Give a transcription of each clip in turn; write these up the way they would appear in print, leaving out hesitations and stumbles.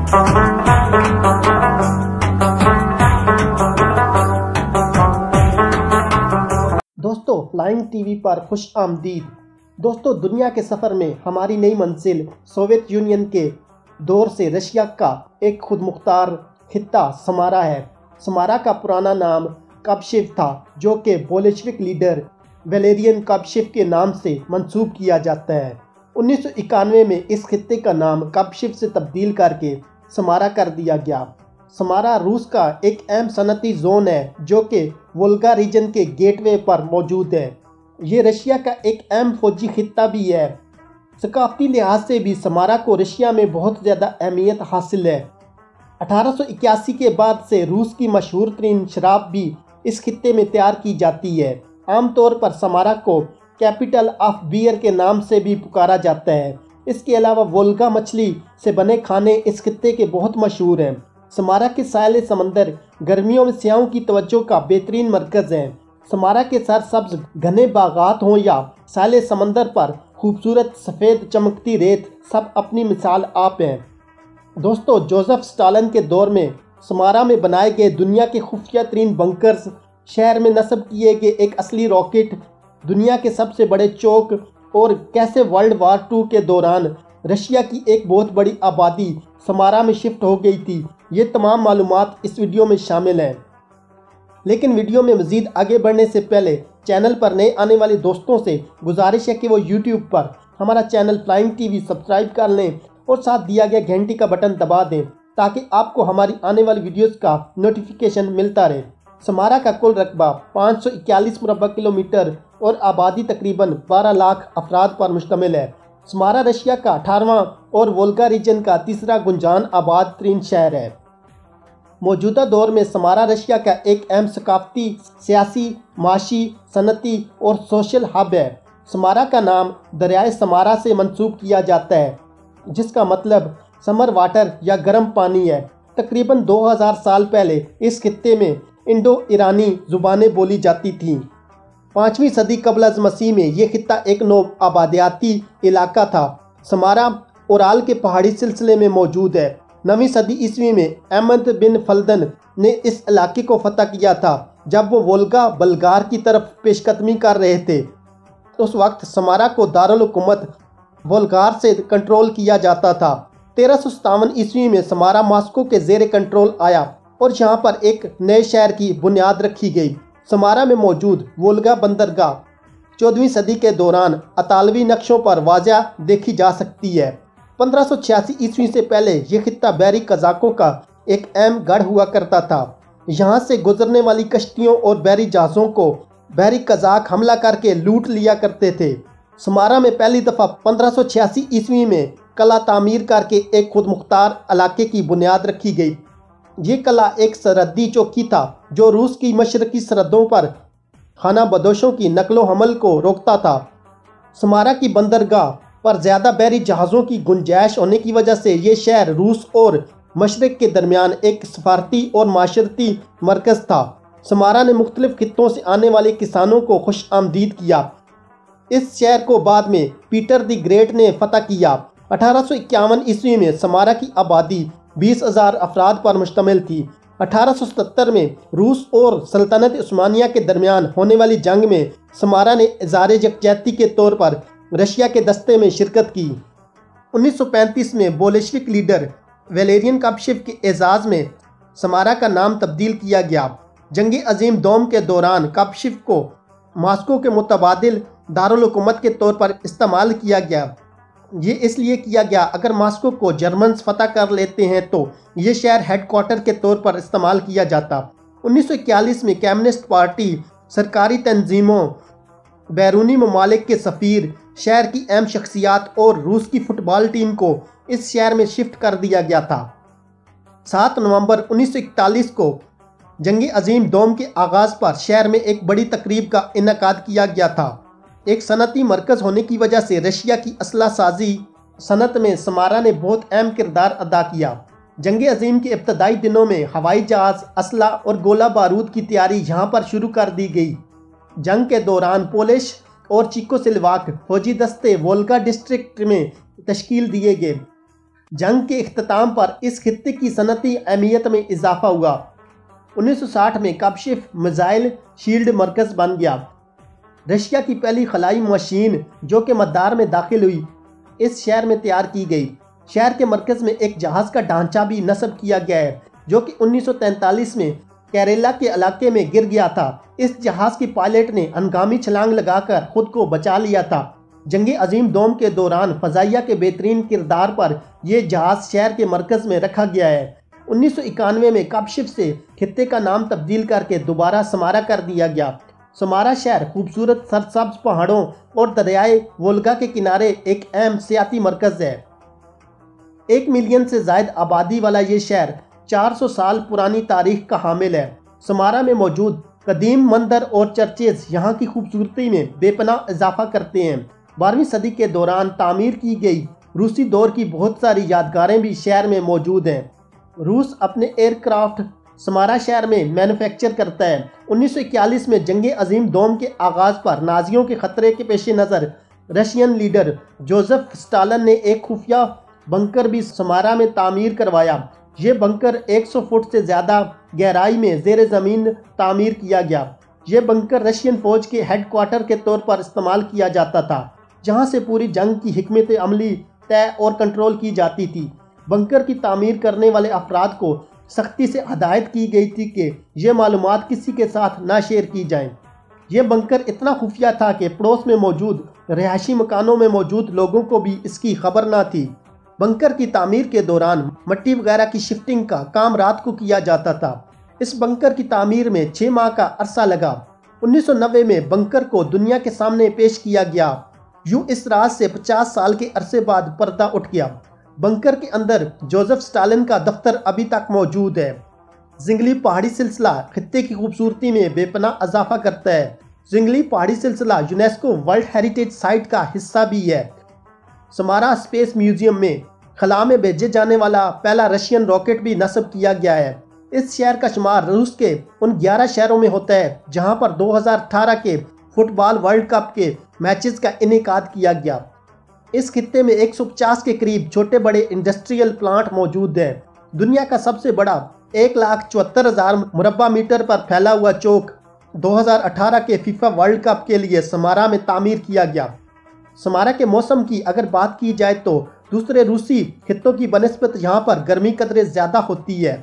دوستو flying T V پر خوش آمدید۔ دوستو دنیا کے سفر میں ہماری نئی منزل سوویت یونین کے دور سے رشیا کا ایک خود مختار خطہ سمارا ہے۔ سمارا کا پرانا نام کابشیو تھا، جو کہ بولشوک لیڈر ویلیرین کابشیو کے نام سے منسوب کیا جاتا ہے۔ 1991 میں اس خطے کا نام کابشیو سے تبدیل کر کے سمارا کر دیا گیا۔ سمارا روس کا ایک اہم صنعتی زون ہے جو کہ وولگا ریجن کے گیٹ وے پر موجود ہے۔ یہ رشیا کا ایک اہم فوجی خطہ بھی ہے۔ ثقافتی لحاظ سے بھی سمارا کو رشیا میں بہت زیادہ اہمیت حاصل ہے۔ 1881 کے بعد سے روس کی مشہور ترین شراب بھی اس خطے میں تیار کی جاتی ہے۔ عام طور پر سمارا کو کیپٹل آف بیئر کے نام سے بھی پکارا جاتا ہے۔ اس کے علاوہ وولگا مچھلی سے بنے کھانے اس خطے کے بہت مشہور ہیں۔ سمارا کے ساحل سمندر گرمیوں میں سیاحوں کی توجہ کا بہترین مرکز ہے۔ سمارا کے سرسبز گھنے باغات ہوں یا ساحل سمندر پر خوبصورت سفید چمکتی ریت، سب اپنی مثال آپ ہیں۔ دوستو جوزف اسٹالن کے دور میں سمارا میں بنائے گئے دنیا کے خفیہ ترین بنکرز، شہر میں نصب کیے گئے ایک اصلی راکٹ، دنیا کے سب سے بڑے چوک، اور کیسے ورلڈ وار 2 کے دوران رشیا کی ایک بہت بڑی آبادی سمارا میں شفٹ ہو گئی تھی، یہ تمام معلومات اس ویڈیو میں شامل ہیں۔ لیکن ویڈیو میں مزید آگے بڑھنے سے پہلے چینل پر نئے آنے والے دوستوں سے گزارش ہے کہ وہ یوٹیوب پر ہمارا channel flying T V subscribe کر لیں اور ساتھ دیا گیا گھنٹی کا بٹن دبا دیں تاکہ آپ کو ہماری آنے والی ویڈیوز کا نوٹیفیکیشن ملتا رہے۔ سمارا کا کل رقبہ 541 مربع کلومیٹر اور آبادی تقریباً 12 لاکھ افراد پر مشتمل ہے۔ سمارا رشیا کا 18واں اور وولگا ریجن کا تیسرا گنجان آباد ترین شہر ہے۔ موجودہ دور میں سمارا رشیا کا ایک اہم ثقافتی، سیاسی، معاشی، صنعتی اور سوشل ہب ہے۔ سمارا کا نام دریائے سمارا سے منسوب کیا جاتا ہے، جس کا مطلب سمر واٹر یا گرم پانی ہے۔ تقریباً 2000 سال پہلے اس خطے میں انڈو ایرانی زبانیں بولی جاتی تھیں۔ 5ویں صدی قبل از مسیح میں یہ خطہ ایک نو آبادیاتی علاقہ تھا۔ سمارا اورال کے پہاڑی سلسلے میں موجود ہے۔ 9ویں صدی عیسوی میں احمد بن فلدن نے اس علاقے کو فتح کیا تھا جب وہ وولگا بلغار کی طرف پیش قدمی کر رہے تھے۔ اس وقت سمارا کو دارالحکومت وولگار سے کنٹرول کیا جاتا تھا۔ 1357 عیسوی میں سمارا ماسکو کے زیر کنٹرول آیا اور یہاں پر ایک نئے شہر کی بنیاد رکھی گئی۔ سمارا میں موجود وولگا بندرگاہ 14ویں صدی کے دوران اطالوی نقشوں پر واضح دیکھی جا سکتی ہے۔ 1586 عیسوی سے پہلے یہ خطہ بحری قزاقوں کا ایک اہم گڑھ ہوا کرتا تھا۔ یہاں سے گزرنے والی کشتیوں اور بحری جہازوں کو بحری قزاق حملہ کر کے لوٹ لیا کرتے تھے۔ سمارا میں پہلی دفعہ 1586 عیسوی میں قلعہ تعمیر کر کے ایک خود مختار علاقے کی بنیاد رکھی گئی۔ یہ قلعہ ایک سرحدی چوکی تھا جو روس کی مشرقی سرحدوں پر خانہ بدوشوں کی نقل و حمل کو روکتا تھا۔ سمارا کی بندرگاہ پر زیادہ بحری جہازوں کی گنجائش ہونے کی وجہ سے یہ شہر روس اور مشرق کے درمیان ایک سفارتی اور معاشرتی مرکز تھا۔ سمارا نے مختلف خطوں سے آنے والے کسانوں کو خوش آمدید کیا۔ اس شہر کو بعد میں پیٹر دی گریٹ نے فتح کیا۔ 1851 عیسوی میں سمارا کی آبادی 20,000 افراد پر مشتمل تھی۔ 1877 میں روس اور سلطنت عثمانیہ کے درمیان ہونے والی جنگ میں سمارا نے اظہار یکجہتی کے طور پر رشیا کے دستے میں شرکت کی۔ 1935 میں بولشوک لیڈر ویلیرین کابشیو کے اعزاز میں سمارا کا نام تبدیل کیا گیا۔ جنگ عظیم دوم کے دوران کابشیو کو ماسکو کے متبادل دارالحکومت کے طور پر استعمال کیا گیا۔ یہ اس لیے کیا گیا اگر ماسکو کو جرمنز فتح کر لیتے ہیں تو یہ شہر ہیڈ کوارٹر کے طور پر استعمال کیا جاتا۔ 1941 میں کمیونسٹ پارٹی، سرکاری تنظیموں، بیرونی ممالک کے سفیر، شہر کی اہم شخصیات اور روس کی فٹ بال ٹیم کو اس شہر میں شفٹ کر دیا گیا تھا۔ 7 نومبر 1941 کو جنگ عظیم دوم کے آغاز پر شہر میں ایک بڑی تقریب کا انعقاد کیا گیا تھا۔ ایک صنعتی مرکز ہونے کی وجہ سے رشیا کی اسلحہ سازی صنعت میں سمارا نے بہت اہم کردار ادا کیا۔ جنگ عظیم کے ابتدائی دنوں میں ہوائی جہاز، اسلحہ اور گولہ بارود کی تیاری یہاں پر شروع کر دی گئی۔ جنگ کے دوران پولش اور چیکو سلواک فوجی دستے وولگا ڈسٹرکٹ میں تشکیل دیے گئے۔ جنگ کے اختتام پر اس خطے کی صنعتی اہمیت میں اضافہ ہوا۔ 1960 میں کپشف میزائل شیلڈ مرکز بن گیا۔ رشیا کی پہلی خلائی مشین جو کہ مدار میں داخل ہوئی اس شہر میں تیار کی گئی۔ شہر کے مرکز میں ایک جہاز کا ڈھانچہ بھی نصب کیا گیا ہے جو کہ 1943 میں کیرلا کے علاقے میں گر گیا تھا۔ اس جہاز کی پائلٹ نے ہنگامی چھلانگ لگا کر خود کو بچا لیا تھا۔ جنگ عظیم دوم کے دوران فضائیہ کے بہترین کردار پر یہ جہاز شہر کے مرکز میں رکھا گیا ہے۔ 1991 میں کپشف سے خطے کا نام تبدیل کر کے دوبارہ سمارا کر دیا گیا۔ سمارا شہر خوبصورت سرسبز پہاڑوں اور دریائے وولگا کے کنارے ایک اہم سیاحتی مرکز ہے۔ 1 ملین سے زائد آبادی والا یہ شہر 400 سال پرانی تاریخ کا حامل ہے۔ سمارا میں موجود قدیم مندر اور چرچز یہاں کی خوبصورتی میں بے پناہ اضافہ کرتے ہیں۔ 12ویں صدی کے دوران تعمیر کی گئی روسی دور کی بہت ساری یادگاریں بھی شہر میں موجود ہیں۔ روس اپنے ایئر کرافٹ سمارا شہر میں مینوفیکچر کرتا ہے۔ 1941 میں جنگ عظیم دوم کے آغاز پر نازیوں کے خطرے کے پیش نظر رشین لیڈر جوزف اسٹالن نے ایک خفیہ بنکر بھی سمارا میں تعمیر کروایا۔ یہ بنکر 100 فٹ سے زیادہ گہرائی میں زیر زمین تعمیر کیا گیا۔ یہ بنکر رشین فوج کے ہیڈ کوارٹر کے طور پر استعمال کیا جاتا تھا جہاں سے پوری جنگ کی حکمت عملی طے اور کنٹرول کی جاتی تھی۔ بنکر کی تعمیر کرنے والے افراد کو سختی سے ہدایت کی گئی تھی کہ یہ معلومات کسی کے ساتھ نہ شیئر کی جائیں۔ یہ بنکر اتنا خفیہ تھا کہ پڑوس میں موجود رہائشی مکانوں میں موجود لوگوں کو بھی اس کی خبر نہ تھی۔ بنکر کی تعمیر کے دوران مٹی وغیرہ کی شفٹنگ کا کام رات کو کیا جاتا تھا۔ اس بنکر کی تعمیر میں 6 ماہ کا عرصہ لگا۔ 1990 میں بنکر کو دنیا کے سامنے پیش کیا گیا۔ یوں اس راز سے 50 سال کے عرصے بعد پردہ اٹھ گیا۔ بنکر کے اندر جوزف اسٹالن کا دفتر ابھی تک موجود ہے۔ زنگلی پہاڑی سلسلہ خطے کی خوبصورتی میں بے پناہ اضافہ کرتا ہے۔ زنگلی پہاڑی سلسلہ یونیسکو ورلڈ ہیریٹیج سائٹ کا حصہ بھی ہے۔ سمارا اسپیس میوزیم میں خلا میں بھیجے جانے والا پہلا رشین راکٹ بھی نصب کیا گیا ہے۔ اس شہر کا شمار روس کے ان 11 شہروں میں ہوتا ہے جہاں پر 2018 کے فٹ بال ورلڈ کپ کے میچز کا انعقاد کیا گیا۔ اس خطے میں 150 کے قریب چھوٹے بڑے انڈسٹریل پلانٹ موجود ہیں۔ دنیا کا سب سے بڑا 1,74,000 مربع میٹر پر پھیلا ہوا چوک 2018 کے فیفا ورلڈ کپ کے لیے سمارا میں تعمیر کیا گیا۔ سمارا کے موسم کی اگر بات کی جائے تو دوسرے روسی خطوں کی بنسبت یہاں پر گرمی قدرے زیادہ ہوتی ہے۔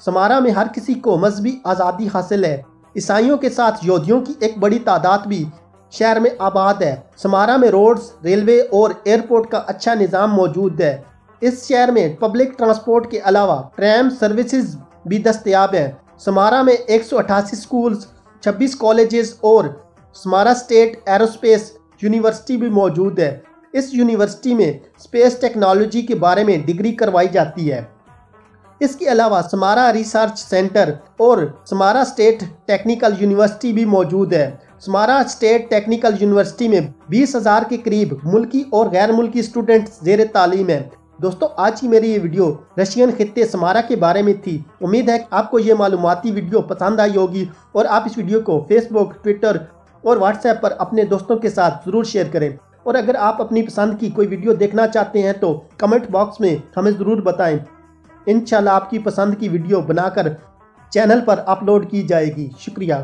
سمارا میں ہر کسی کو مذہبی آزادی حاصل ہے۔ عیسائیوں کے ساتھ یہودیوں کی ایک بڑی تعداد بھی شہر میں آباد ہے۔ سمارا میں روڈز، ریلوے اور ایئرپورٹ کا اچھا نظام موجود ہے۔ اس شہر میں پبلک ٹرانسپورٹ کے علاوہ ٹرام سروسز بھی دستیاب ہیں۔ سمارا میں 188 سکولز، 26 کالجز اور سمارا اسٹیٹ ایروسپیس یونیورسٹی بھی موجود ہے۔ اس یونیورسٹی میں اسپیس ٹیکنالوجی کے بارے میں ڈگری کروائی جاتی ہے۔ اس کے علاوہ سمارا ریسرچ سینٹر اور سمارا اسٹیٹ ٹیکنیکل یونیورسٹی بھی موجود ہے۔ سمارا اسٹیٹ ٹیکنیکل یونیورسٹی میں 20,000 کے قریب ملکی اور غیر ملکی اسٹوڈنٹس زیر تعلیم ہیں۔ دوستو آج کی میری یہ ویڈیو رشین خطے سمارا کے بارے میں تھی۔ امید ہے کہ آپ کو یہ معلوماتی ویڈیو پسند آئی ہوگی اور آپ اس ویڈیو کو فیس بک، ٹویٹر اور واٹس ایپ پر اپنے دوستوں کے ساتھ ضرور شیئر کریں۔ اور اگر آپ اپنی پسند کی کوئی ویڈیو دیکھنا چاہتے ہیں تو کمنٹ باکس میں ہمیں ضرور بتائیں۔ انشاءاللہ آپ کی پسند کی ویڈیو بنا کر چینل پر اپلوڈ کی جائے گی۔ شکریہ۔